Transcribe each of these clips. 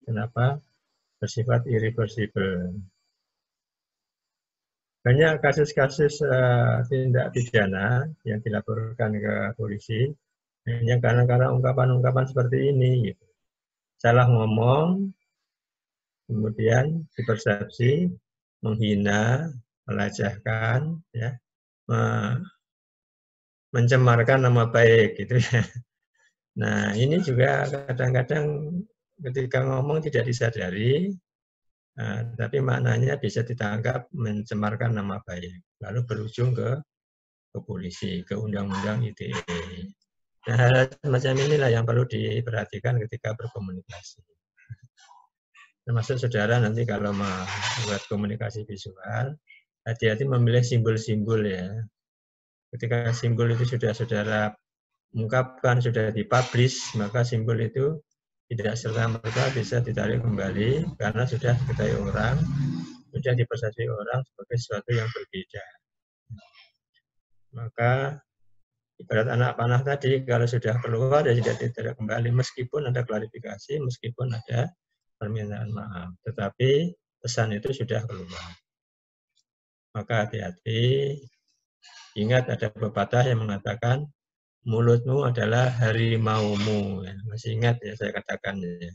Kenapa bersifat irreversible? Banyak kasus-kasus tindak pidana yang dilaporkan ke polisi hanya karena ungkapan-ungkapan seperti ini. Gitu. Salah ngomong, kemudian dipersepsi, menghina, melecehkan, ya, mencemarkan nama baik, gitu ya. Nah, ini juga kadang-kadang ketika ngomong tidak disadari, tapi maknanya bisa ditangkap mencemarkan nama baik, lalu berujung ke polisi, ke undang-undang ITE. Nah, hal semacam inilah yang perlu diperhatikan ketika berkomunikasi. Termasuk saudara nanti kalau membuat komunikasi visual, hati-hati memilih simbol-simbol ya. Ketika simbol itu sudah saudara ungkapkan, sudah dipublish, maka simbol itu tidak serta-merta bisa ditarik kembali karena sudah diketahui orang, sudah dipersepsi orang sebagai sesuatu yang berbeda. Maka ibarat anak panah tadi, kalau sudah keluar ya tidak ditarik kembali, meskipun ada klarifikasi, meskipun ada permintaan maaf. Tetapi pesan itu sudah keluar. Maka hati-hati, ingat ada pepatah yang mengatakan, mulutmu adalah harimaumu. Ya, masih ingat ya saya katakan ya.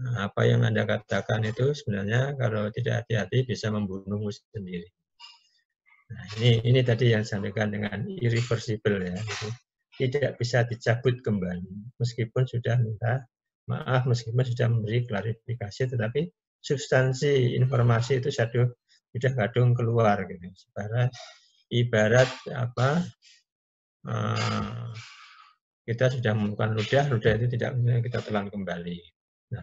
Nah, apa yang Anda katakan itu sebenarnya kalau tidak hati-hati bisa membunuhmu sendiri. Nah, ini tadi yang disampaikan dengan irreversible ya. Gitu. Tidak bisa dicabut kembali meskipun sudah minta maaf, meskipun sudah memberi klarifikasi, tetapi substansi informasi itu sudah kadung keluar gitu. Ibarat apa? Kita sudah menemukan ludah itu tidak kita telan kembali. Nah,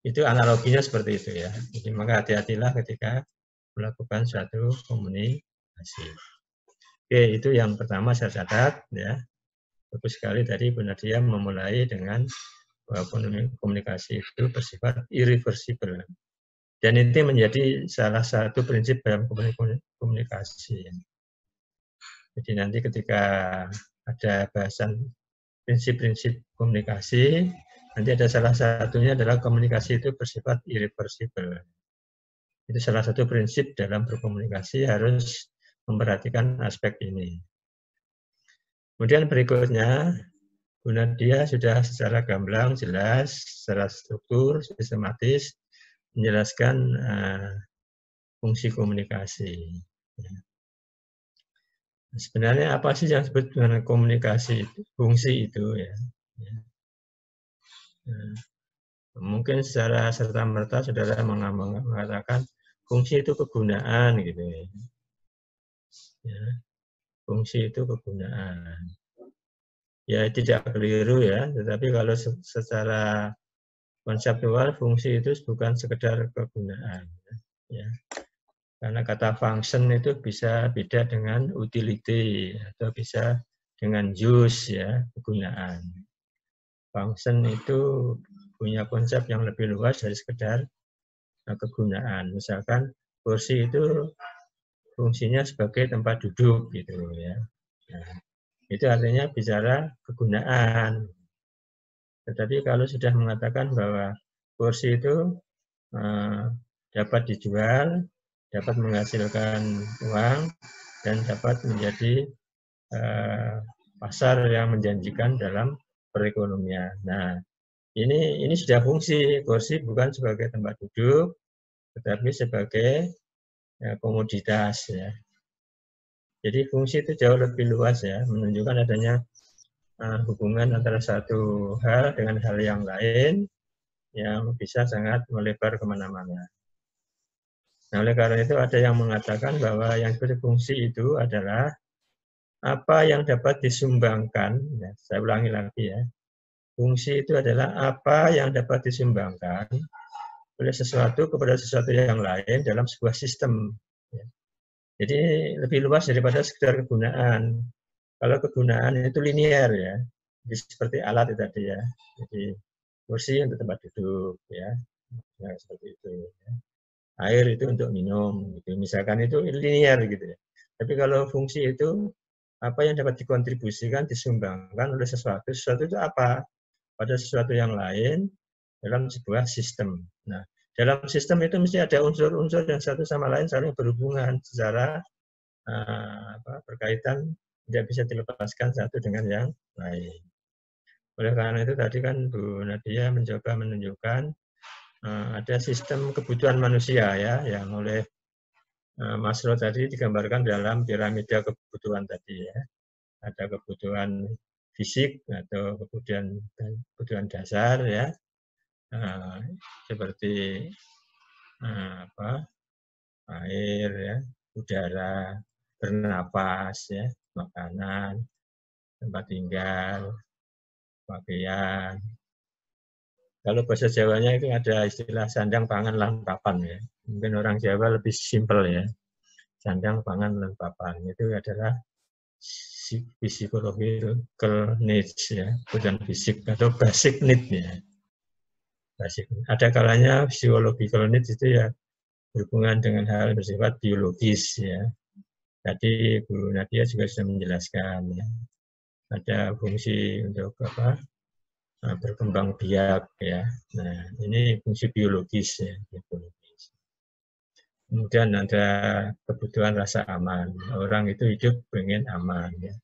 itu analoginya seperti itu ya. Jadi maka hati-hatilah ketika melakukan suatu komunikasi. Oke, itu yang pertama saya catat ya. Bagus sekali tadi Bu Nadia memulai dengan bahwa komunikasi itu bersifat irreversible. Dan itu menjadi salah satu prinsip dalam komunikasi. Jadi nanti ketika ada bahasan prinsip-prinsip komunikasi, nanti ada salah satunya adalah komunikasi itu bersifat irreversible. Itu salah satu prinsip dalam berkomunikasi harus memperhatikan aspek ini. Kemudian berikutnya, Bu Nadia sudah secara gamblang, jelas, secara struktur, sistematis, menjelaskan fungsi komunikasi. Sebenarnya apa sih yang disebut dengan komunikasi itu, fungsi itu ya. Mungkin secara serta-merta saudara mengatakan fungsi itu kegunaan gitu ya. Fungsi itu kegunaan. Ya tidak keliru ya, tetapi kalau secara konseptual fungsi itu bukan sekedar kegunaan ya. Karena kata function itu bisa beda dengan utility atau bisa dengan use ya, kegunaan. Function itu punya konsep yang lebih luas dari sekedar kegunaan. Misalkan kursi itu fungsinya sebagai tempat duduk gitu ya. Nah, itu artinya bicara kegunaan. Tetapi kalau sudah mengatakan bahwa kursi itu dapat dijual, dapat menghasilkan uang, dan dapat menjadi pasar yang menjanjikan dalam perekonomian. Nah, ini sudah fungsi. Kursi bukan sebagai tempat duduk, tetapi sebagai komoditas ya. Jadi fungsi itu jauh lebih luas ya, menunjukkan adanya hubungan antara satu hal dengan hal yang lain yang bisa sangat melebar kemana-mana. Nah, oleh karena itu ada yang mengatakan bahwa yang berfungsi itu adalah apa yang dapat disumbangkan, ya, saya ulangi lagi ya, fungsi itu adalah apa yang dapat disumbangkan oleh sesuatu kepada sesuatu yang lain dalam sebuah sistem. Ya. Jadi lebih luas daripada sekedar kegunaan. Kalau kegunaan itu linear ya, jadi seperti alat itu tadi ya. Jadi kursi untuk tempat duduk ya, nah, seperti itu. Ya. Air itu untuk minum, gitu. Misalkan itu linear gitu ya. Tapi kalau fungsi itu apa yang dapat dikontribusikan, disumbangkan oleh sesuatu, sesuatu itu apa? Pada sesuatu yang lain dalam sebuah sistem. Nah, dalam sistem itu mesti ada unsur-unsur yang satu sama lain saling berhubungan secara berkaitan, tidak bisa dilepaskan satu dengan yang lain. Oleh karena itu tadi kan Bu Nadia mencoba menunjukkan ada sistem kebutuhan manusia ya, yang oleh Maslow tadi digambarkan dalam piramida kebutuhan tadi ya. Ada kebutuhan fisik atau kebutuhan dasar ya, seperti air ya, udara, bernapas ya, makanan, tempat tinggal, pakaian. Kalau bahasa Jawanya itu ada istilah sandang, pangan, lan papan ya. Mungkin orang Jawa lebih simpel ya. Sandang, pangan, lan papan itu adalah physiological needs ya, kebutuhan fisik atau basic need ya. Basic. Ada kalanya physiological needs itu ya berhubungan dengan hal bersifat biologis ya. Tadi Bu Nadia juga sudah menjelaskan ya. Ada fungsi untuk berkembang biak ya. Nah, ini fungsi biologis ya, biologis. Kemudian ada kebutuhan rasa aman. Orang itu hidup pengen aman ya.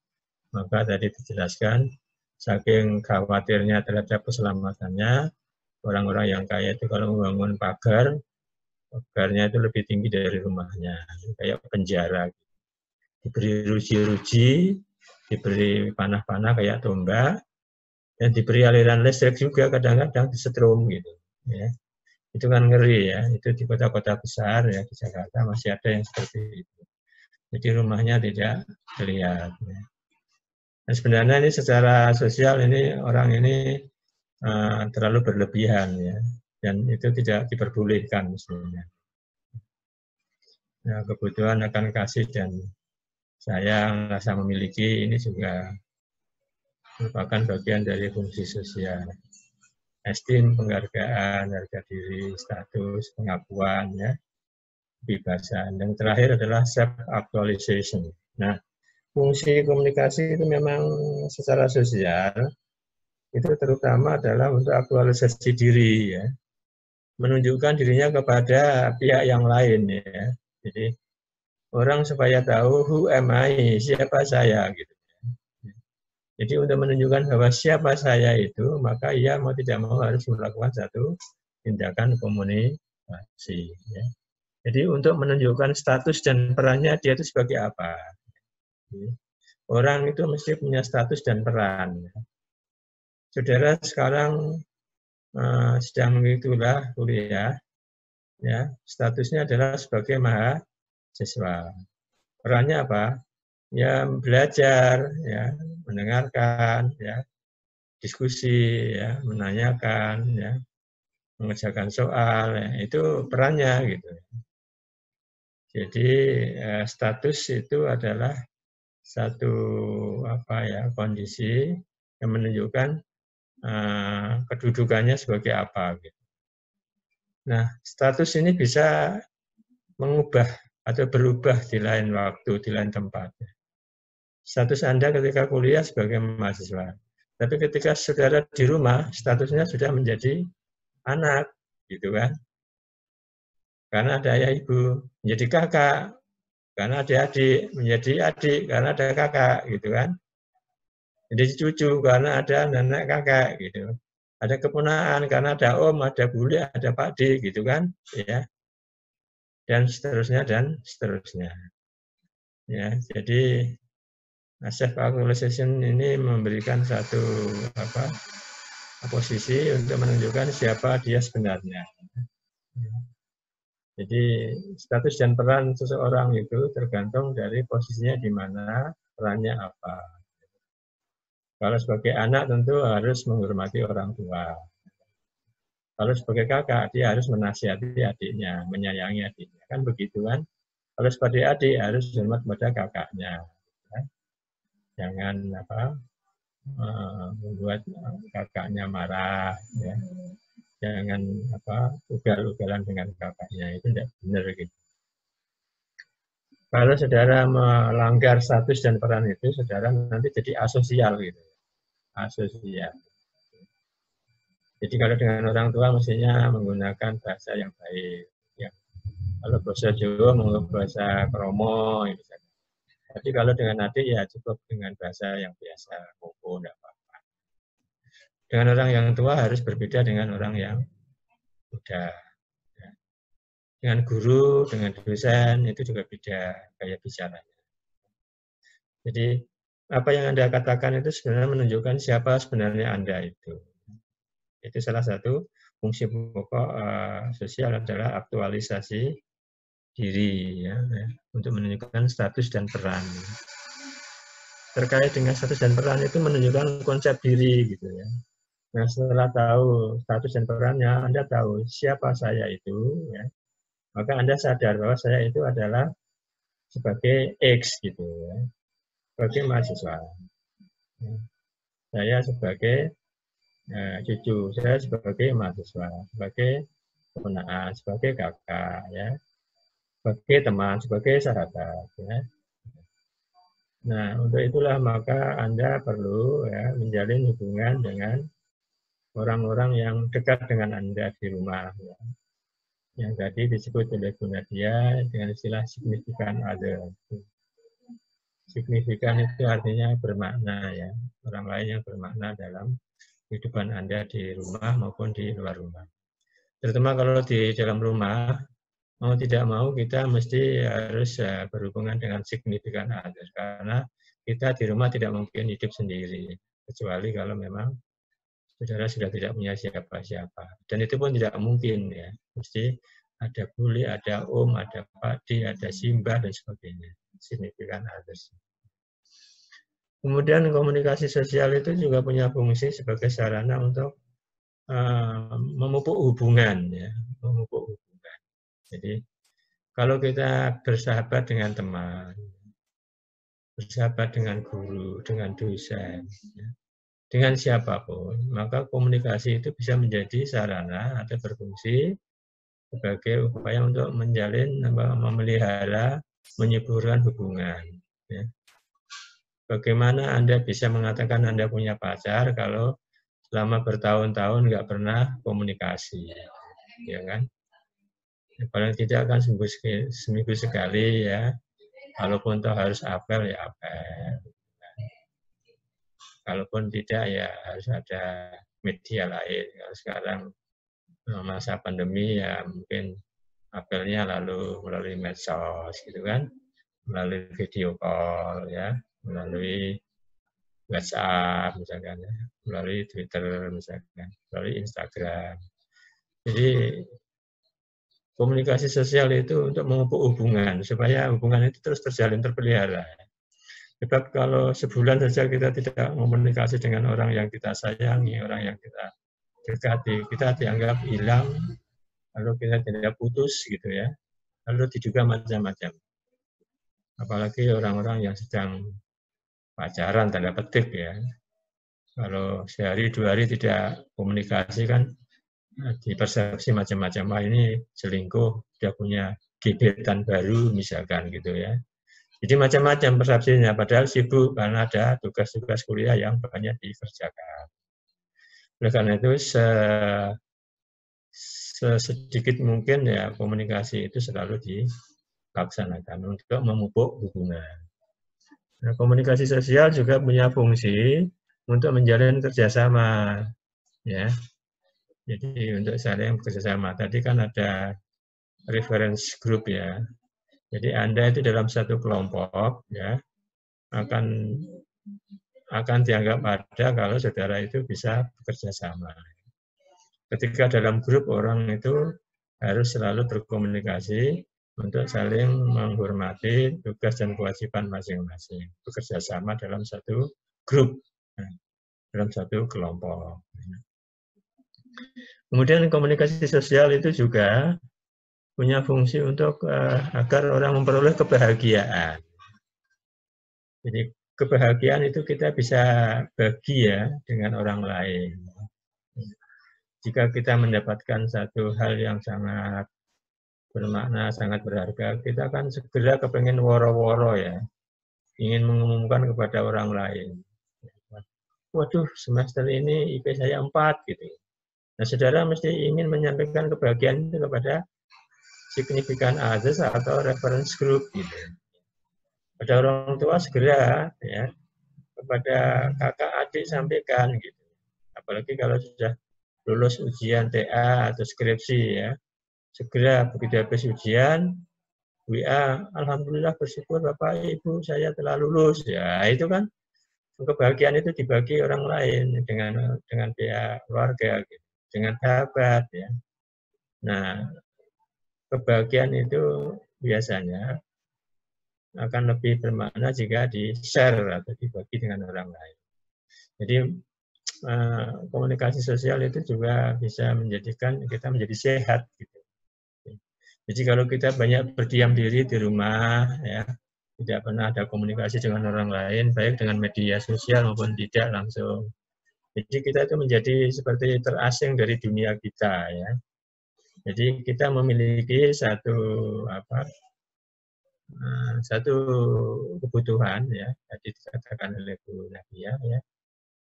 Maka tadi dijelaskan saking khawatirnya terhadap keselamatannya, orang-orang yang kaya itu kalau membangun pagarnya itu lebih tinggi dari rumahnya, kayak penjara. Diberi ruji-ruji, diberi panah-panah kayak tombak, dan diberi aliran listrik juga kadang-kadang disetrum gitu. Ya. Itu kan ngeri ya, itu di kota-kota besar ya, di Jakarta masih ada yang seperti itu. Jadi rumahnya tidak terlihat. Ya. Dan sebenarnya ini secara sosial ini orang ini terlalu berlebihan ya, dan itu tidak diperbolehkan sebenarnya. Nah, kebutuhan akan kasih dan sayang, rasa memiliki ini juga merupakan bagian dari fungsi sosial. Esteem, penghargaan, harga diri, status, pengakuan, ya, kebebasan. Dan terakhir adalah self-actualization. Nah, fungsi komunikasi itu memang secara sosial, itu terutama adalah untuk aktualisasi diri, ya, menunjukkan dirinya kepada pihak yang lain. Ya. Jadi, orang supaya tahu who am I, siapa saya, gitu. Jadi untuk menunjukkan bahwa siapa saya itu, maka ia mau tidak mau harus melakukan satu tindakan komunikasi. Ya. Jadi untuk menunjukkan status dan perannya dia itu sebagai apa. Orang itu mesti punya status dan peran. Saudara sekarang sedang itulah kuliah, ya, statusnya adalah sebagai mahasiswa. Perannya apa? Ya belajar, ya mendengarkan, ya diskusi, ya menanyakan, ya mengerjakan soal, ya, itu perannya gitu. Jadi status itu adalah satu kondisi yang menunjukkan kedudukannya sebagai apa. Gitu. Nah, status ini bisa mengubah atau berubah di lain waktu, di lain tempat. Status Anda ketika kuliah sebagai mahasiswa. Tapi ketika saudara di rumah, statusnya sudah menjadi anak, gitu kan? Karena ada ayah ibu, menjadi kakak, karena ada adik, menjadi adik, karena ada kakak, gitu kan? Jadi cucu, karena ada nenek kakak, gitu. Ada keponakan, karena ada om, ada bule, ada pakde, gitu kan? Ya, dan seterusnya dan seterusnya. Ya, jadi self-actualization ini memberikan satu posisi untuk menunjukkan siapa dia sebenarnya. Jadi status dan peran seseorang itu tergantung dari posisinya di mana, perannya apa. Kalau sebagai anak tentu harus menghormati orang tua. Kalau sebagai kakak dia harus menasihati adiknya, menyayangi adiknya, kan begitu kan? Kalau sebagai adik harus hormat pada kakaknya. Jangan membuat kakaknya marah, ya. Jangan ugal-ugalan dengan kakaknya, itu tidak benar gitu. Kalau saudara melanggar status dan peran itu, saudara nanti jadi asosial gitu, asosial. Jadi kalau dengan orang tua mestinya menggunakan bahasa yang baik. Ya. Kalau bahasa Jawa menggunakan bahasa Kromo. Misalnya. Tapi kalau dengan adik ya cukup dengan bahasa yang biasa, Koko, enggak apa-apa. Dengan orang yang tua harus berbeda dengan orang yang muda. Ya. Dengan guru, dengan dosen itu juga beda gaya bicaranya. Jadi apa yang Anda katakan itu sebenarnya menunjukkan siapa sebenarnya Anda itu. Itu salah satu fungsi pokok sosial adalah aktualisasi diri ya, untuk menunjukkan status dan peran. Terkait dengan status dan peran itu menunjukkan konsep diri gitu ya. Nah setelah tahu status dan perannya, Anda tahu siapa saya itu, ya, maka Anda sadar bahwa saya itu adalah sebagai X gitu ya, sebagai mahasiswa. Saya sebagai cucu, saya sebagai mahasiswa, sebagai ponakan, sebagai kakak, ya, sebagai teman, sebagai sahabat. Ya. Nah, untuk itulah maka Anda perlu ya, menjalin hubungan dengan orang-orang yang dekat dengan Anda di rumah. Ya. Yang tadi disebut oleh Bu Nadia dengan istilah signifikan other. Signifikan itu artinya bermakna ya, orang lain yang bermakna dalam kehidupan Anda di rumah maupun di luar rumah. Terutama kalau di dalam rumah, mau tidak mau kita mesti harus berhubungan dengan signifikan other, karena kita di rumah tidak mungkin hidup sendiri, kecuali kalau memang saudara sudah tidak punya siapa-siapa. Dan itu pun tidak mungkin ya, mesti ada buli, ada om, ada pakde, ada simbah, dan sebagainya, signifikan others. Kemudian komunikasi sosial itu juga punya fungsi sebagai sarana untuk memupuk hubungan, ya, memupuk hubungan. Jadi kalau kita bersahabat dengan teman, bersahabat dengan guru, dengan dosen, ya, dengan siapapun, maka komunikasi itu bisa menjadi sarana atau berfungsi sebagai upaya untuk menjalin, memelihara, menyuburkan hubungan. Ya. Bagaimana Anda bisa mengatakan Anda punya pacar kalau selama bertahun-tahun nggak pernah komunikasi, ya kan? Ya, paling tidak kan seminggu sekali ya, kalaupun toh harus apel ya apel. Kalaupun tidak ya harus ada media lain. Kalau sekarang masa pandemi ya mungkin apelnya lalu melalui medsos gitu kan, melalui video call ya, melalui WhatsApp misalkan, ya, melalui Twitter misalkan, melalui Instagram. Jadi komunikasi sosial itu untuk memupuk hubungan supaya hubungan itu terus terjalin terpelihara. Sebab kalau sebulan saja kita tidak komunikasi dengan orang yang kita sayangi, orang yang kita dekati, kita dianggap hilang, lalu kita tidak putus gitu ya, lalu diduga macam-macam. Apalagi orang-orang yang sedang pacaran tanda petik ya. Kalau sehari dua hari tidak komunikasi kan dipersepsi macam-macam. Wah ini selingkuh, dia punya gebetan baru misalkan gitu ya. Jadi macam-macam persepsinya, padahal sibuk karena ada tugas-tugas kuliah yang banyak dikerjakan. Oleh karena itu, sedikit mungkin ya komunikasi itu selalu dilaksanakan untuk memupuk hubungan. Nah, komunikasi sosial juga punya fungsi untuk menjalin kerjasama, ya. Jadi untuk saling bekerjasama. Tadi kan ada reference group ya. Jadi Anda itu dalam satu kelompok ya akan dianggap ada kalau saudara itu bisa bekerja sama. Ketika dalam grup orang itu harus selalu berkomunikasi untuk saling menghormati tugas dan kewajiban masing-masing. Bekerja sama dalam satu grup, dalam satu kelompok. Kemudian komunikasi sosial itu juga punya fungsi untuk agar orang memperoleh kebahagiaan. Jadi kebahagiaan itu kita bisa bagi ya dengan orang lain. Jika kita mendapatkan satu hal yang sangat bermakna, sangat berharga, kita akan segera kepengen woro-woro ya, ingin mengumumkan kepada orang lain. Waduh, semester ini IP saya 4 gitu. Nah, saudara mesti ingin menyampaikan kebahagiaan itu kepada significant others atau reference group gitu. Pada orang tua segera ya, kepada kakak adik sampaikan gitu. Apalagi kalau sudah lulus ujian TA atau skripsi ya, segera begitu habis ujian WA, alhamdulillah bersyukur Bapak Ibu saya telah lulus ya, itu kan kebahagiaan itu dibagi orang lain dengan pihak keluarga gitu, dengan sahabat ya. Nah, kebahagiaan itu biasanya akan lebih bermakna jika di-share atau dibagi dengan orang lain. Jadi komunikasi sosial itu juga bisa menjadikan kita menjadi sehat gitu. Jadi kalau kita banyak berdiam diri di rumah ya, tidak pernah ada komunikasi dengan orang lain, baik dengan media sosial maupun tidak langsung. Jadi kita itu menjadi seperti terasing dari dunia kita ya. Jadi kita memiliki satu kebutuhan ya, tadi dikatakan oleh Bu Nadia ya,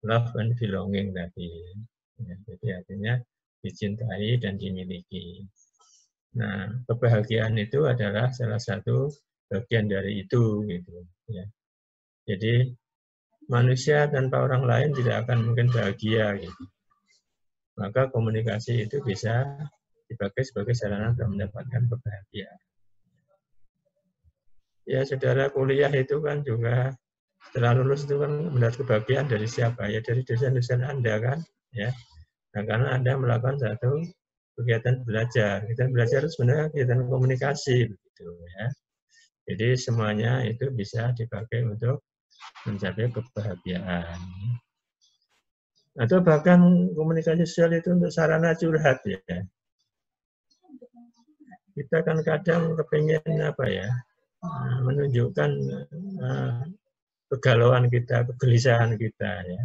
love and belonging tadi. Ya, jadi artinya dicintai dan dimiliki. Nah, kebahagiaan itu adalah salah satu bagian dari itu gitu ya. Jadi manusia tanpa orang lain tidak akan mungkin bahagia gitu. Maka komunikasi itu bisa dipakai sebagai sarana untuk mendapatkan kebahagiaan. Ya, saudara kuliah itu kan juga setelah lulus itu kan mendapat kebahagiaan dari siapa? Ya dari dosen-dosen Anda kan, ya. Nah, karena Anda melakukan satu kegiatan belajar. Kegiatan belajar itu sebenarnya kegiatan komunikasi begitu ya. Jadi semuanya itu bisa dipakai untuk mencapai kebahagiaan. Atau bahkan komunikasi sosial itu untuk sarana curhat ya. Kita kan kadang kepingin apa ya, menunjukkan kegalauan kita, kegelisahan kita ya.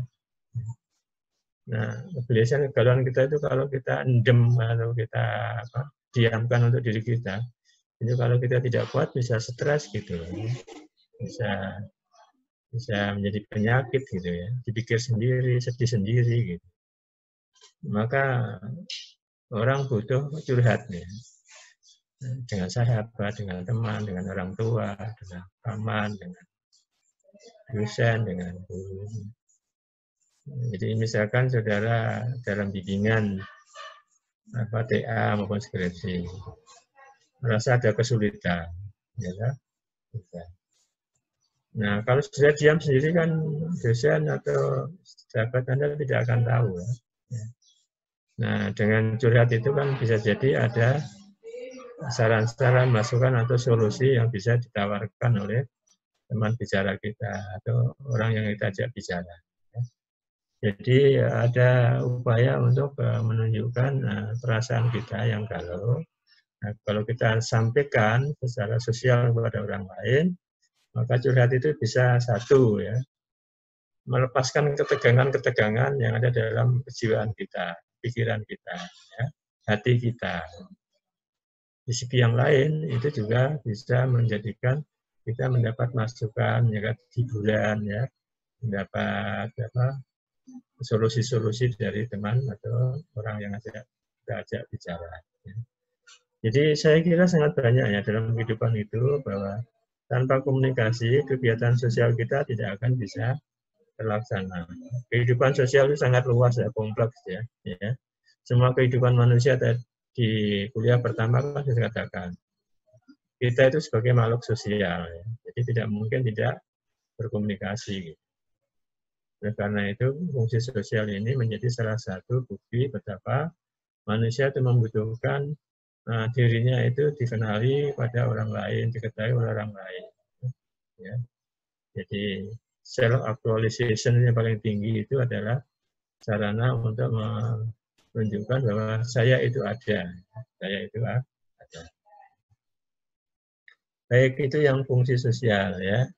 Nah, kegelisahan, kegalauan kita itu kalau kita endem atau kita diamkan untuk diri kita, itu kalau kita tidak kuat bisa stres gitu, bisa menjadi penyakit gitu ya, dipikir sendiri, sedih sendiri gitu. Maka orang butuh curhat ya, dengan sahabat, dengan teman, dengan orang tua, dengan paman, dengan dosen, dengan guru. Jadi misalkan saudara dalam bimbingan TA maupun skripsi merasa ada kesulitan, ya. Nah kalau sudah diam sendiri kan dosen atau sahabat Anda tidak akan tahu. Ya. Nah dengan curhat itu kan bisa jadi ada saran-saran, masukan atau solusi yang bisa ditawarkan oleh teman bicara kita atau orang yang kita ajak bicara. Jadi ada upaya untuk menunjukkan perasaan kita yang galau. Nah, kalau kita sampaikan secara sosial kepada orang lain, maka curhat itu bisa satu ya, melepaskan ketegangan-ketegangan yang ada dalam kejiwaan kita, pikiran kita, ya, hati kita. Di segi yang lain itu juga bisa menjadikan kita mendapat masukan, mendapat hiburan, ya, mendapat solusi-solusi dari teman atau orang yang kita ajak bicara. Jadi saya kira sangat banyak ya dalam kehidupan itu bahwa tanpa komunikasi kegiatan sosial kita tidak akan bisa terlaksana. Kehidupan sosial itu sangat luas ya, kompleks ya. Semua kehidupan manusia di kuliah pertama kan saya katakan kita itu sebagai makhluk sosial, ya. Jadi tidak mungkin tidak berkomunikasi. Oleh karena itu, fungsi sosial ini menjadi salah satu bukti betapa manusia itu membutuhkan dirinya itu dikenali pada orang lain, diketahui oleh orang lain. Ya. Jadi self-actualization yang paling tinggi itu adalah sarana untuk menunjukkan bahwa saya itu ada. Saya itu ada. Baik itu yang fungsi sosial ya.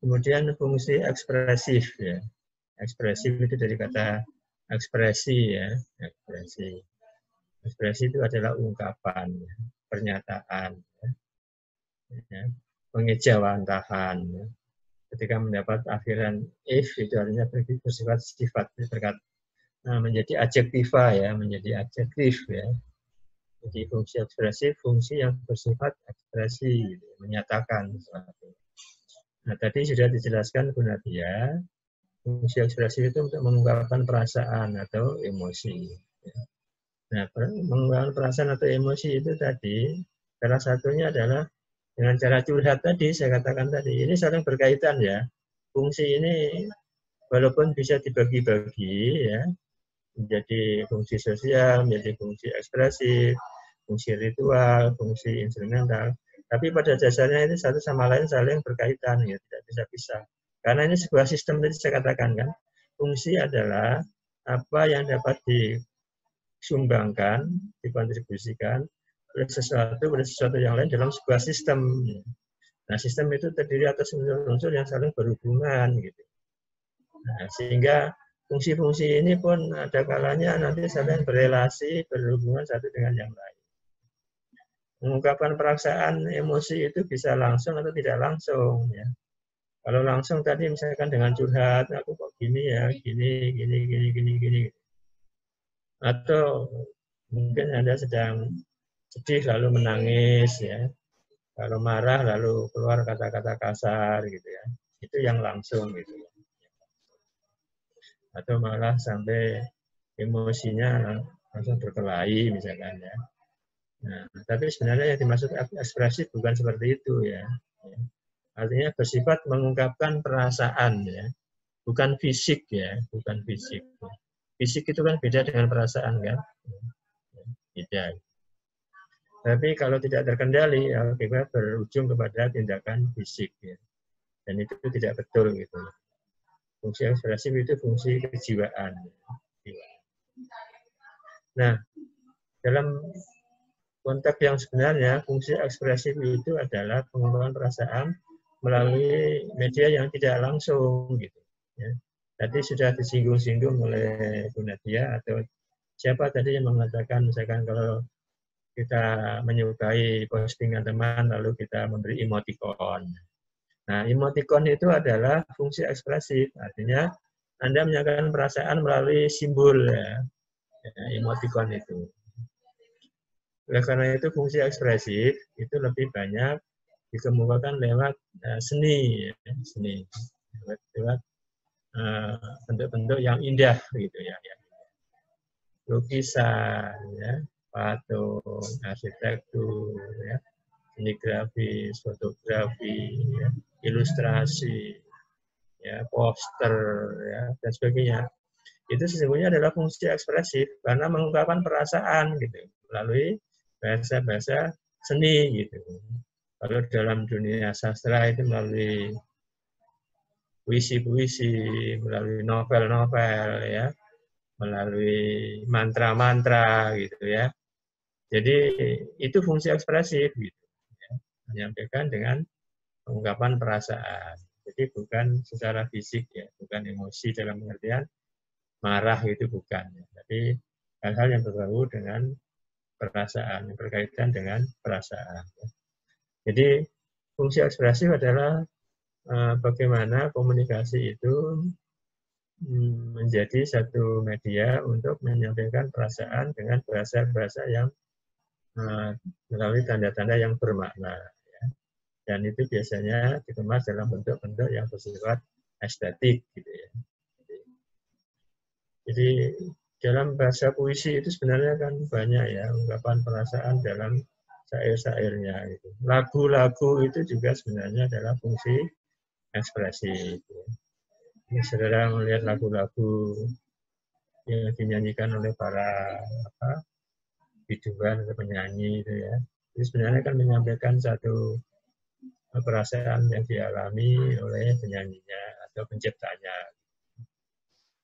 Kemudian fungsi ekspresif ya. Ekspresif itu dari kata ekspresi ya, ekspresi. Ekspresi itu adalah ungkapan, ya, pernyataan, ya, pengejawantahan. Ya. Ketika mendapat akhiran if itu artinya bersifat sifat menjadi adjektiva ya, menjadi adjektif ya. Jadi fungsi ekspresi, fungsi yang bersifat ekspresi, gitu, menyatakan sesuatu. Nah, tadi sudah dijelaskan Bu Nadia, fungsi ekspresi itu untuk mengungkapkan perasaan atau emosi. Nah, mengungkapkan perasaan atau emosi itu tadi, salah satunya adalah dengan cara curhat tadi, saya katakan tadi, ini saling berkaitan ya. Fungsi ini walaupun bisa dibagi-bagi ya, menjadi fungsi sosial, menjadi fungsi ekspresif, fungsi ritual, fungsi instrumental. Tapi pada dasarnya ini satu sama lain saling berkaitan, ya, tidak bisa pisah. Karena ini sebuah sistem tadi saya katakan kan, fungsi adalah apa yang dapat disumbangkan, dikontribusikan oleh sesuatu yang lain dalam sebuah sistem. Nah, sistem itu terdiri atas unsur-unsur yang saling berhubungan, gitu. Nah, sehingga fungsi-fungsi ini pun ada kalanya nanti saling berrelasi, berhubungan satu dengan yang lain. Mengungkapkan perasaan, emosi itu bisa langsung atau tidak langsung. Ya. Kalau langsung tadi misalkan dengan curhat, aku kok gini ya, gini. Atau mungkin Anda sedang sedih lalu menangis, ya. Kalau marah lalu keluar kata-kata kasar, gitu ya. Itu yang langsung, gitu. Atau malah sampai emosinya langsung berkelahi misalkan ya. Nah, tapi sebenarnya yang dimaksud ekspresif bukan seperti itu ya. Artinya bersifat mengungkapkan perasaan ya, bukan fisik ya, bukan fisik. Fisik itu kan beda dengan perasaan kan, beda. Tapi kalau tidak terkendali, akibat berujung kepada tindakan fisik ya, dan itu tidak betul gitu. Fungsi ekspresif itu fungsi kejiwaan. Nah, dalam konteks yang sebenarnya, fungsi ekspresif itu adalah pengungkapan perasaan melalui media yang tidak langsung, gitu. Ya. Tadi sudah disinggung-singgung oleh Bu Nadia atau siapa tadi yang mengatakan, misalkan kalau kita menyukai postingan teman lalu kita memberi emoticon. Nah, emoticon itu adalah fungsi ekspresif, artinya Anda menyatakan perasaan melalui simbol ya, emoticon itu. Oleh karena itu fungsi ekspresif itu lebih banyak dikemukakan lewat seni, lewat bentuk-bentuk yang indah gitu ya, lukisan, ya, patung, arsitektur, ya, seni grafis, fotografi, ya, ilustrasi, ya, poster, ya, dan sebagainya. Itu sesungguhnya adalah fungsi ekspresif karena mengungkapkan perasaan gitu melalui bahasa-bahasa seni gitu. Kalau dalam dunia sastra itu melalui puisi-puisi, melalui novel-novel ya, melalui mantra-mantra gitu ya. Jadi itu fungsi ekspresif gitu. Ya. Menyampaikan dengan pengungkapan perasaan. Jadi bukan secara fisik ya, bukan emosi dalam pengertian marah itu bukan. Ya. Tapi hal-hal yang berbau dengan perasaan, yang berkaitan dengan perasaan. Jadi fungsi ekspresif adalah bagaimana komunikasi itu menjadi satu media untuk menyampaikan perasaan dengan bahasa-bahasa yang melalui tanda-tanda yang bermakna. Ya. Dan itu biasanya dikemas dalam bentuk-bentuk yang bersifat estetik. Gitu ya. Jadi dalam bahasa puisi itu sebenarnya kan banyak ya ungkapan perasaan dalam syair-syairnya. Gitu. Lagu-lagu itu juga sebenarnya adalah fungsi ekspresi. Gitu. Ini saudara melihat lagu-lagu yang dinyanyikan oleh para biduan atau penyanyi itu ya. Jadi sebenarnya kan menyampaikan satu perasaan yang dialami oleh penyanyinya atau penciptanya.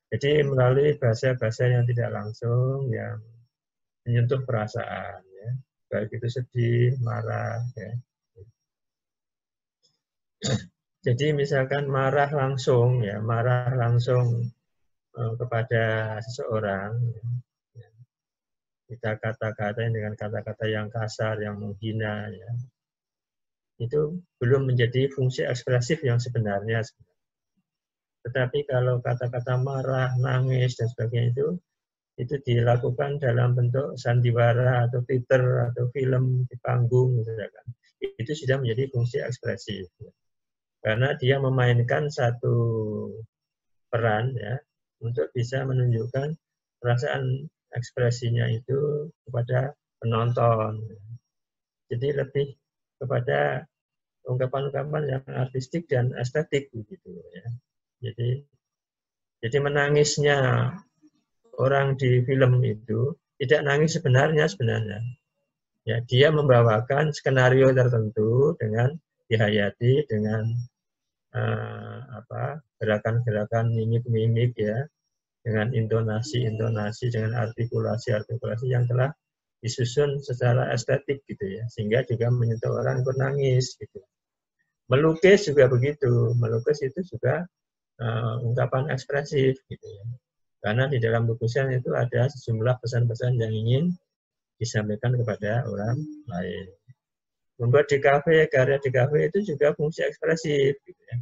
Jadi melalui bahasa-bahasa yang tidak langsung yang menyentuh perasaan, ya. Baik itu sedih, marah, ya. Jadi misalkan marah langsung, ya, marah langsung kepada seseorang, ya. Kita kata-katain dengan kata-kata yang kasar, yang menghina, ya. Itu belum menjadi fungsi ekspresif yang sebenarnya. Tetapi kalau kata-kata marah, nangis, dan sebagainya itu itu dilakukan dalam bentuk sandiwara atau teater atau film di panggung, misalkan. Itu sudah menjadi fungsi ekspresif. Karena dia memainkan satu peran ya untuk bisa menunjukkan perasaan ekspresinya itu kepada penonton. Jadi lebih kepada ungkapan-ungkapan yang artistik dan estetik begitu ya. Jadi menangisnya orang di film itu tidak nangis sebenarnya. Ya, dia membawakan skenario tertentu dengan dihayati dengan gerakan-gerakan mimik-mimik ya, dengan intonasi-intonasi, dengan artikulasi-artikulasi yang telah disusun secara estetik gitu ya, sehingga juga menyentuh orang untuk nangis gitu. Melukis juga begitu, melukis itu juga ungkapan ekspresif gitu ya. Karena di dalam lukisan itu ada sejumlah pesan-pesan yang ingin disampaikan kepada orang lain. Membuat di kafe, karya di kafe itu juga fungsi ekspresif gitu ya.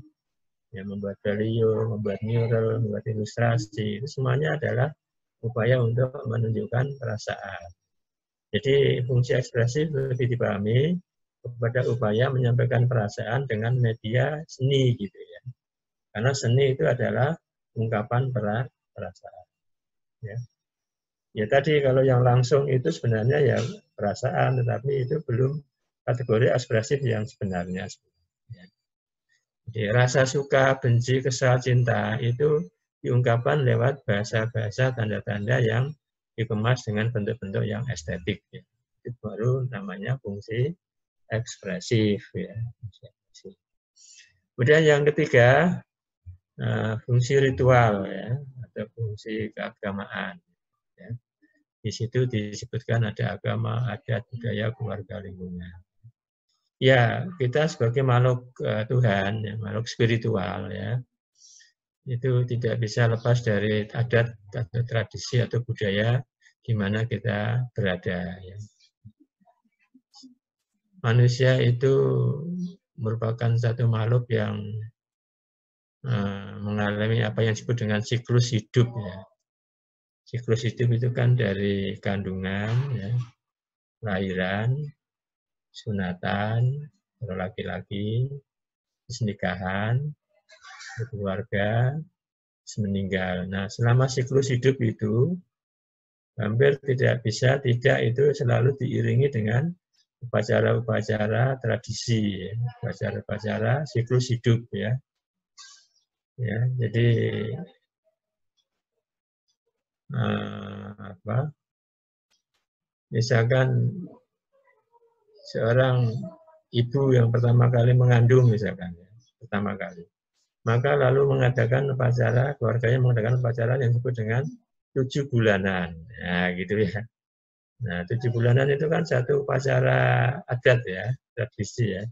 Ya, membuat baliho, membuat mural, membuat ilustrasi, itu semuanya adalah upaya untuk menunjukkan perasaan. Jadi fungsi ekspresif lebih dipahami kepada upaya menyampaikan perasaan dengan media seni gitu ya. Karena seni itu adalah ungkapan perasaan. Ya. Ya tadi kalau yang langsung itu sebenarnya ya perasaan, tetapi itu belum kategori ekspresif yang sebenarnya. Ya. Jadi rasa suka, benci, kesal, cinta itu diungkapkan lewat bahasa-bahasa tanda-tanda yang dikemas dengan bentuk-bentuk yang estetik. Ya. Itu baru namanya fungsi ekspresif. Ya. Kemudian yang ketiga, fungsi ritual ya, atau fungsi keagamaan. Ya. Di situ disebutkan ada agama, adat, budaya, keluarga, lingkungan. Ya, kita sebagai makhluk Tuhan, ya, makhluk spiritual, ya, itu tidak bisa lepas dari adat atau tradisi atau budaya di mana kita berada. Ya. Manusia itu merupakan satu makhluk yang mengalami apa yang disebut dengan siklus hidup. Ya. Siklus hidup itu kan dari kandungan, ya, lahiran, sunatan, laki-laki, nikahan, keluarga, meninggal. Nah, selama siklus hidup itu hampir tidak bisa tidak itu selalu diiringi dengan upacara-upacara tradisi, upacara-upacara siklus hidup ya. Ya, jadi misalkan seorang ibu yang pertama kali mengandung misalkan, ya, pertama kali, maka lalu mengadakan upacara, keluarganya mengadakan upacara yang disebut dengan 7 bulanan, nah gitu ya. Nah 7 bulanan itu kan satu upacara adat ya, tradisi ya.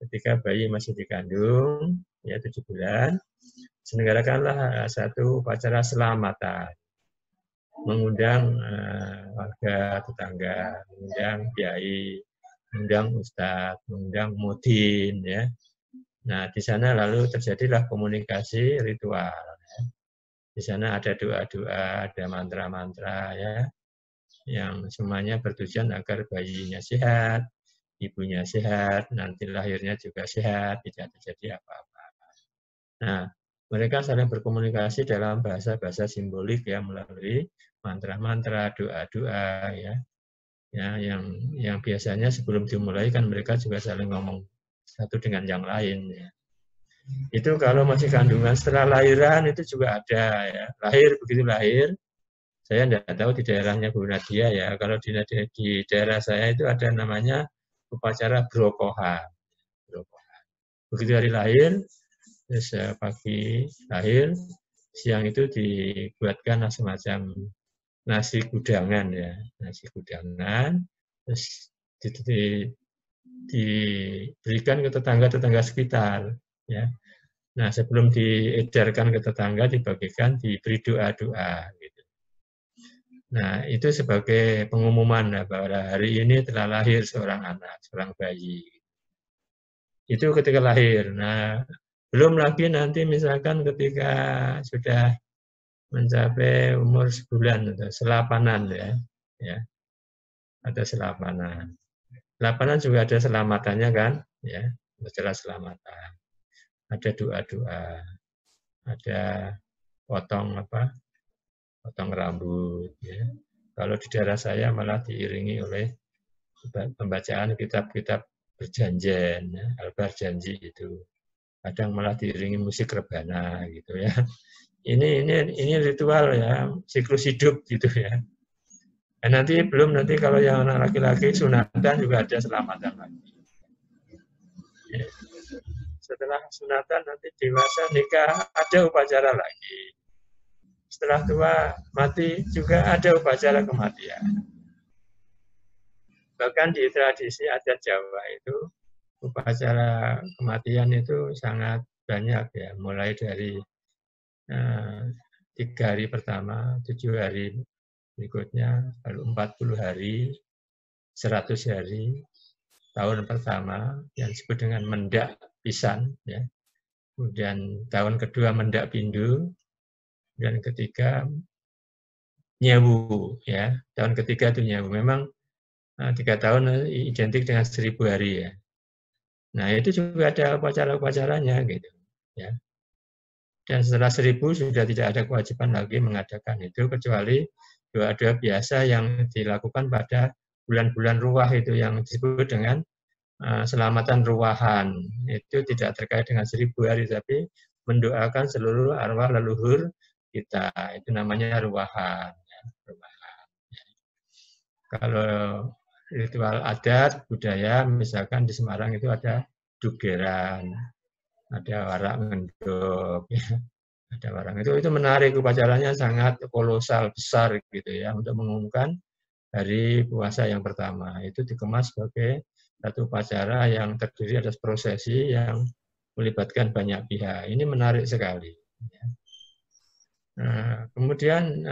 Ketika bayi masih dikandung, ya 7 bulan, diselenggarakanlah satu upacara selamatan, mengundang warga tetangga, mengundang kiai, mengundang ustadz, mengundang mudin ya. Nah, di sana lalu terjadilah komunikasi ritual. Ya. Di sana ada doa-doa, ada mantra-mantra ya, yang semuanya bertujuan agar bayinya sehat, ibunya sehat, nanti lahirnya juga sehat, tidak terjadi apa-apa. Nah, mereka saling berkomunikasi dalam bahasa-bahasa simbolik ya, melalui mantra-mantra, doa-doa ya. Ya, yang biasanya sebelum dimulai kan mereka juga saling ngomong satu dengan yang lain ya. Itu kalau masih kandungan, setelah lahiran itu juga ada ya. Lahir, begitu lahir, saya tidak tahu di daerahnya Bu Nadia ya, kalau di daerah saya itu ada namanya upacara brokohan. Begitu hari lahir, terus pagi lahir, siang itu dibuatkan semacam nasi kudangan ya, nasi kudangan, terus diberikan ke tetangga-tetangga sekitar ya. Nah, sebelum diedarkan ke tetangga, dibagikan, diberi doa-doa. Gitu. Nah, itu sebagai pengumuman bahwa hari ini telah lahir seorang anak, seorang bayi. Itu ketika lahir. Nah, belum lagi nanti misalkan ketika sudah mencapai umur sebulan atau selapanan ya, ada selapanan. Selapanan juga ada selamatannya kan, ya, setelah selamatan. Ada doa-doa, ada potong rambut, ya. Kalau di daerah saya malah diiringi oleh pembacaan kitab-kitab berjanjian, ya, albar janji itu. Kadang malah diiringi musik rebana gitu ya. Ini ritual ya, siklus hidup gitu ya. Dan nanti kalau yang anak laki-laki sunatan juga ada selamatan lagi. Ya. Setelah sunatan nanti dewasa nikah ada upacara lagi. Setelah tua mati juga ada upacara kematian. Bahkan di tradisi adat Jawa itu upacara kematian itu sangat banyak ya, mulai dari 3 hari pertama, 7 hari berikutnya, lalu 40 hari, 100 hari, tahun pertama yang disebut dengan mendak pisan, ya. Kemudian tahun kedua mendak pindu, dan ketiga nyewu, ya. Tahun ketiga itu nyewu. Memang 3 tahun identik dengan 1000 hari ya. Nah itu juga ada upacara-upacaranya gitu, ya. Dan setelah 1000 sudah tidak ada kewajiban lagi mengadakan itu, kecuali doa-doa biasa yang dilakukan pada bulan-bulan ruah itu yang disebut dengan selamatan ruahan. Itu tidak terkait dengan 1000 hari, tapi mendoakan seluruh arwah leluhur kita. Itu namanya ruahan. Ya, ruahan. Kalau ritual adat, budaya, misalkan di Semarang itu ada dugeran, ada warak ngendok, ya. Ada warang itu menarik, upacaranya sangat kolosal besar gitu ya, untuk mengumumkan hari puasa yang pertama. Itu dikemas sebagai satu upacara yang terdiri atas prosesi yang melibatkan banyak pihak. Ini menarik sekali. Nah, kemudian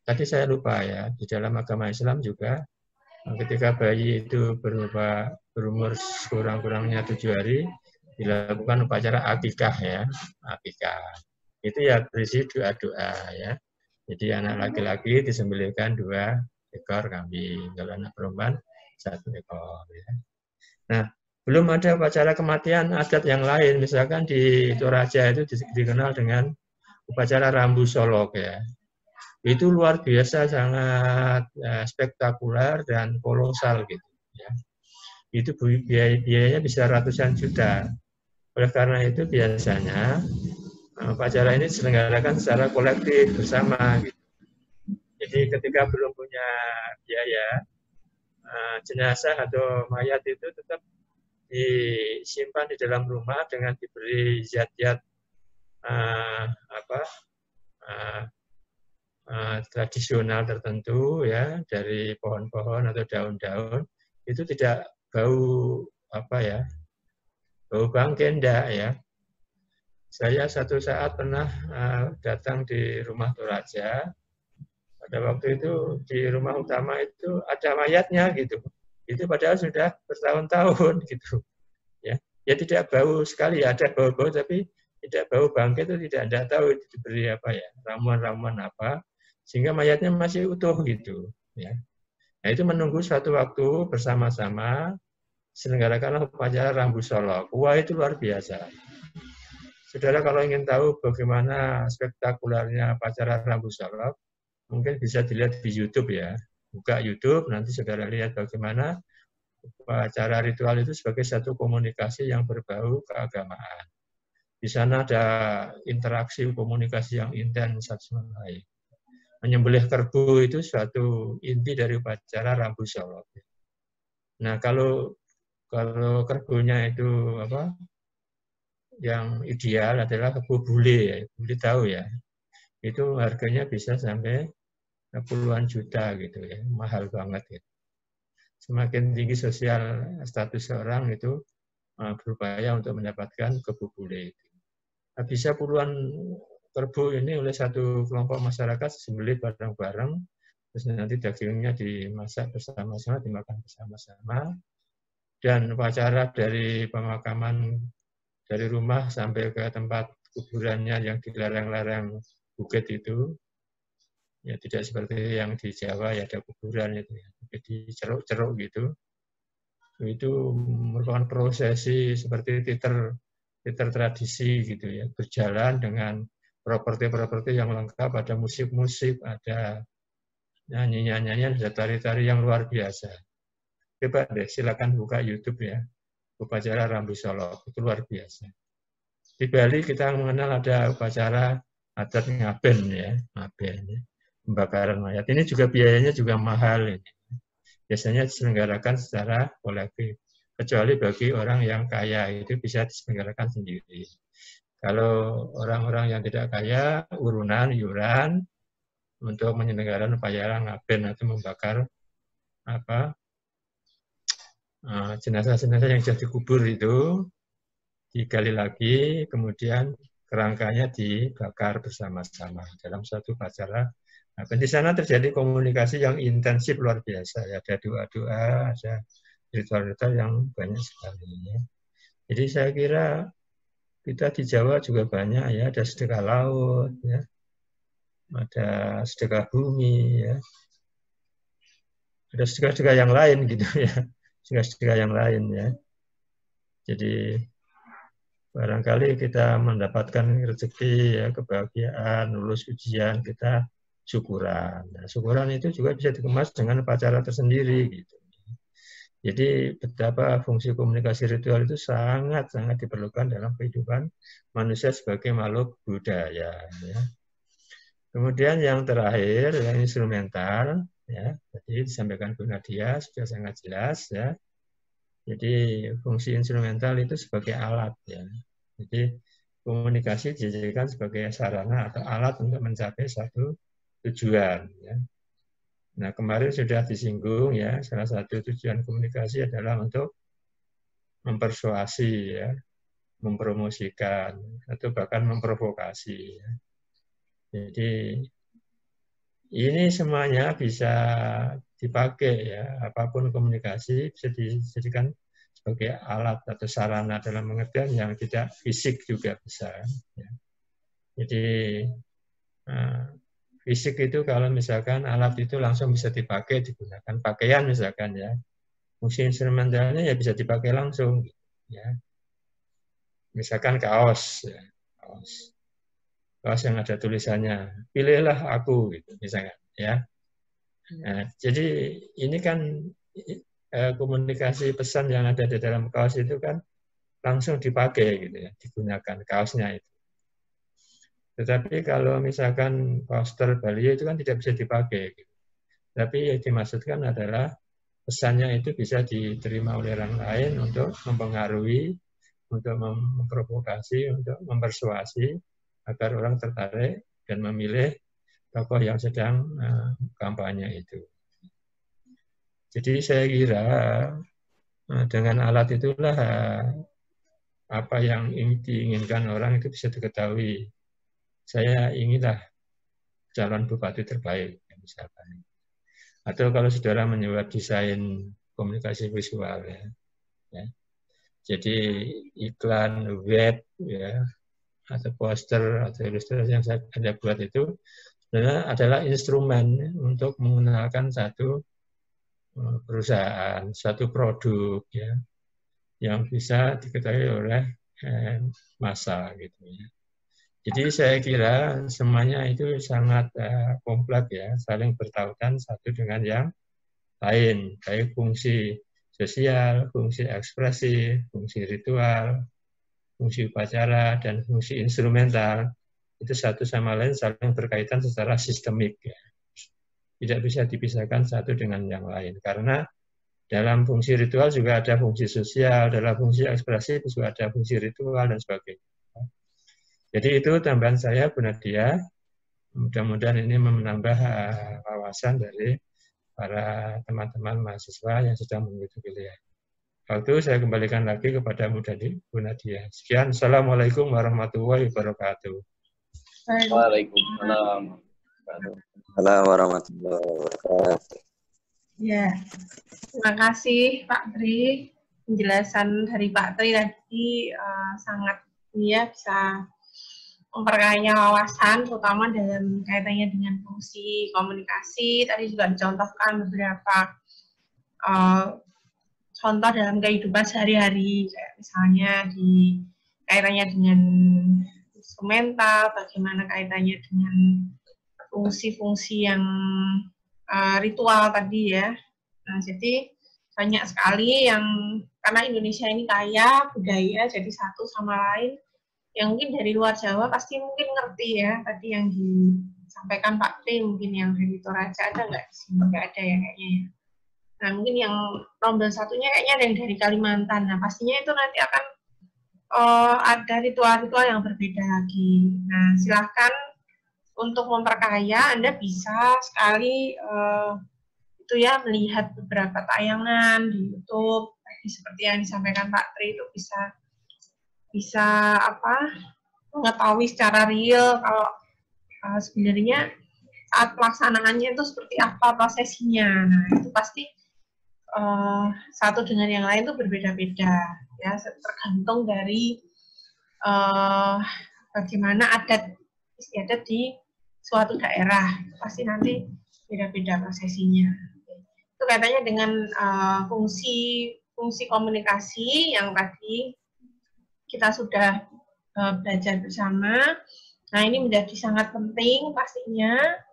tadi saya lupa ya, di dalam agama Islam juga ketika bayi itu berumur kurang-kurangnya 7 hari dilakukan upacara akikah ya, akikah. Itu ya berisi doa-doa ya. Jadi anak laki-laki disembelihkan 2 ekor kambing, kalau anak perempuan 1 ekor. Ya. Nah, belum ada upacara kematian adat yang lain. Misalkan di Toraja itu dikenal dengan upacara rambu solok ya. Itu luar biasa, sangat spektakuler dan kolosal gitu. Ya. Itu biayanya bisa ratusan juta. Oleh karena itu biasanya upacara ini diselenggarakan secara kolektif bersama. Gitu. Jadi ketika belum punya biaya, jenazah atau mayat itu tetap disimpan di dalam rumah dengan diberi zat-zat tradisional tertentu ya, dari pohon-pohon atau daun-daun, itu tidak bau bau bangkai enggak ya. Saya satu saat pernah datang di rumah Toraja. Pada waktu itu di rumah utama itu ada mayatnya gitu. Itu padahal sudah bertahun-tahun gitu. Ya, ya tidak bau sekali, ada bau-bau tapi tidak bau bangkai, itu tidak tahu itu diberi ramuan-ramuan apa, sehingga mayatnya masih utuh gitu. Ya. Nah itu menunggu suatu waktu bersama-sama selenggarakanlah upacara rambu solok. Wah itu luar biasa. Saudara kalau ingin tahu bagaimana spektakulernya upacara rambu solok, mungkin bisa dilihat di YouTube ya. Buka YouTube, nanti saudara lihat bagaimana upacara ritual itu sebagai satu komunikasi yang berbau keagamaan. Di sana ada interaksi komunikasi yang intens satu sama lain. Menyembelih kerbau itu suatu inti dari upacara rambu solok. Nah kalau kerbaunya itu yang ideal adalah kerbau bule ya, bule tahu ya. Itu harganya bisa sampai puluhan juta gitu ya, mahal banget gitu. Semakin tinggi sosial status seorang itu berupaya untuk mendapatkan kerbau bule itu. Bisa puluhan kerbau ini oleh satu kelompok masyarakat disembelih bareng-bareng, terus nanti dagingnya dimasak bersama-sama, dimakan bersama-sama, dan upacara dari pemakaman dari rumah sampai ke tempat kuburannya yang di lereng-lereng bukit itu, ya tidak seperti yang di Jawa ya ada kuburan itu, ya. Jadi ceruk-ceruk gitu. Itu merupakan prosesi seperti teater tradisi gitu ya, berjalan dengan properti-properti yang lengkap, ada musik-musik, ada nyanyi-nyanyian, ada tari-tari yang luar biasa. Coba deh, silakan buka YouTube ya, upacara Rambu Solo, itu luar biasa. Di Bali kita mengenal ada upacara adat ngaben ya, ngaben ya, pembakaran mayat. Ini juga biayanya juga mahal ini. Biasanya diselenggarakan secara kolektif. Kecuali bagi orang yang kaya itu bisa diselenggarakan sendiri. Kalau orang-orang yang tidak kaya, urunan, iuran untuk menyelenggarakan upacara ngaben atau membakar jenazah-jenazah yang sudah dikubur itu digali lagi, kemudian kerangkanya dibakar bersama-sama dalam suatu upacara. Nah, di sana terjadi komunikasi yang intensif luar biasa. Ya, ada doa-doa, ada ritual-ritual yang banyak sekali. Ya. Jadi saya kira kita di Jawa juga banyak ya, ada sedekah laut, ya, ada sedekah bumi, ya, ada sedekah-sedekah yang lain gitu ya, sedekah-sedekah yang lain ya. Jadi barangkali kita mendapatkan rezeki, ya, kebahagiaan, lulus ujian, kita syukuran. Nah, syukuran itu juga bisa dikemas dengan upacara tersendiri gitu. Jadi betapa fungsi komunikasi ritual itu sangat-sangat diperlukan dalam kehidupan manusia sebagai makhluk budaya. Ya. Kemudian yang terakhir yang instrumental, ya, tadi disampaikan Bu Nadia sudah sangat jelas ya. Jadi fungsi instrumental itu sebagai alat ya. Jadi komunikasi dijadikan sebagai sarana atau alat untuk mencapai satu tujuan ya. Nah, kemarin sudah disinggung ya, salah satu tujuan komunikasi adalah untuk mempersuasi ya, mempromosikan atau bahkan memprovokasi ya. Jadi ini semuanya bisa dipakai ya, apapun komunikasi bisa dijadikan sebagai alat atau sarana dalam pengertian yang tidak fisik juga bisa. Ya. Jadi fisik itu kalau misalkan alat itu langsung bisa dipakai, digunakan pakaian misalkan ya. Fungsi instrumentalnya ya bisa dipakai langsung. Ya. Misalkan kaos, ya. Kaos yang ada tulisannya, pilihlah aku, gitu, misalkan. Ya. Nah, jadi ini kan komunikasi pesan yang ada di dalam kaos itu kan langsung dipakai gitu ya, digunakan kaosnya itu. Tetapi kalau misalkan poster baliho itu kan tidak bisa dipakai. Gitu. Tapi yang dimaksudkan adalah pesannya itu bisa diterima oleh orang lain untuk mempengaruhi, untuk memprovokasi, untuk mempersuasi agar orang tertarik dan memilih tokoh yang sedang kampanye itu. Jadi saya kira dengan alat itulah apa yang diinginkan orang itu bisa diketahui. Saya inginlah calon bupati terbaik, misalkan. Atau kalau saudara menyewa desain komunikasi visual, ya. Jadi iklan web, ya, atau poster atau ilustrasi yang saya ada buat itu sebenarnya adalah instrumen untuk mengenalkan satu perusahaan, satu produk, ya, yang bisa diketahui oleh massa, gitu ya. Jadi saya kira semuanya itu sangat kompleks ya, saling bertautan satu dengan yang lain, baik fungsi sosial, fungsi ekspresi, fungsi ritual, fungsi upacara, dan fungsi instrumental. Itu satu sama lain saling berkaitan secara sistemik. Ya. Tidak bisa dipisahkan satu dengan yang lain, karena dalam fungsi ritual juga ada fungsi sosial, dalam fungsi ekspresi juga ada fungsi ritual, dan sebagainya. Jadi itu tambahan saya, Bu Nadia. Mudah-mudahan ini menambah wawasan dari para teman-teman mahasiswa yang sedang mengikuti pilihan. Waktu saya kembalikan lagi kepada Bu Nadia. Sekian, Assalamualaikum warahmatullahi wabarakatuh. Waalaikumsalam warahmatullahi wabarakatuh. Ya, terima kasih Pak Tri. Penjelasan dari Pak Tri tadi sangat ya bisa memperkaya wawasan, terutama dalam kaitannya dengan fungsi komunikasi. Tadi juga dicontohkan beberapa contoh dalam kehidupan sehari-hari, kayak misalnya di kaitannya dengan instrumental, bagaimana kaitannya dengan fungsi-fungsi yang ritual tadi ya. Nah, jadi banyak sekali yang, karena Indonesia ini kaya budaya, jadi satu sama lain, yang mungkin dari luar Jawa pasti mungkin ngerti ya, tadi yang disampaikan Pak Tri, mungkin yang dari Toraja ada nggak? Nggak ada ya kayaknya ya. Nah, mungkin yang rombel satunya kayaknya ada yang dari Kalimantan. Nah, pastinya itu nanti akan ada ritual-ritual yang berbeda lagi. Nah, silahkan untuk memperkaya, Anda bisa sekali itu ya, melihat beberapa tayangan di YouTube, seperti yang disampaikan Pak Tri, itu bisa mengetahui secara real kalau sebenarnya saat pelaksanaannya itu seperti apa prosesinya. Nah, itu pasti satu dengan yang lain itu berbeda-beda ya, tergantung dari bagaimana adat istiadat di suatu daerah, pasti nanti beda-beda prosesinya. Itu kaitannya dengan fungsi komunikasi yang tadi kita sudah belajar bersama. Nah, ini menjadi sangat penting pastinya.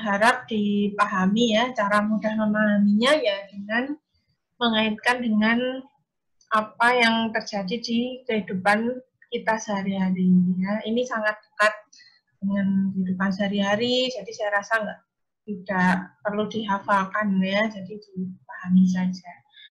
Harap dipahami ya, cara mudah memahaminya ya dengan mengaitkan dengan apa yang terjadi di kehidupan kita sehari-hari ya. Ini sangat dekat dengan kehidupan sehari-hari, jadi saya rasa tidak perlu dihafalkan ya, jadi dipahami saja.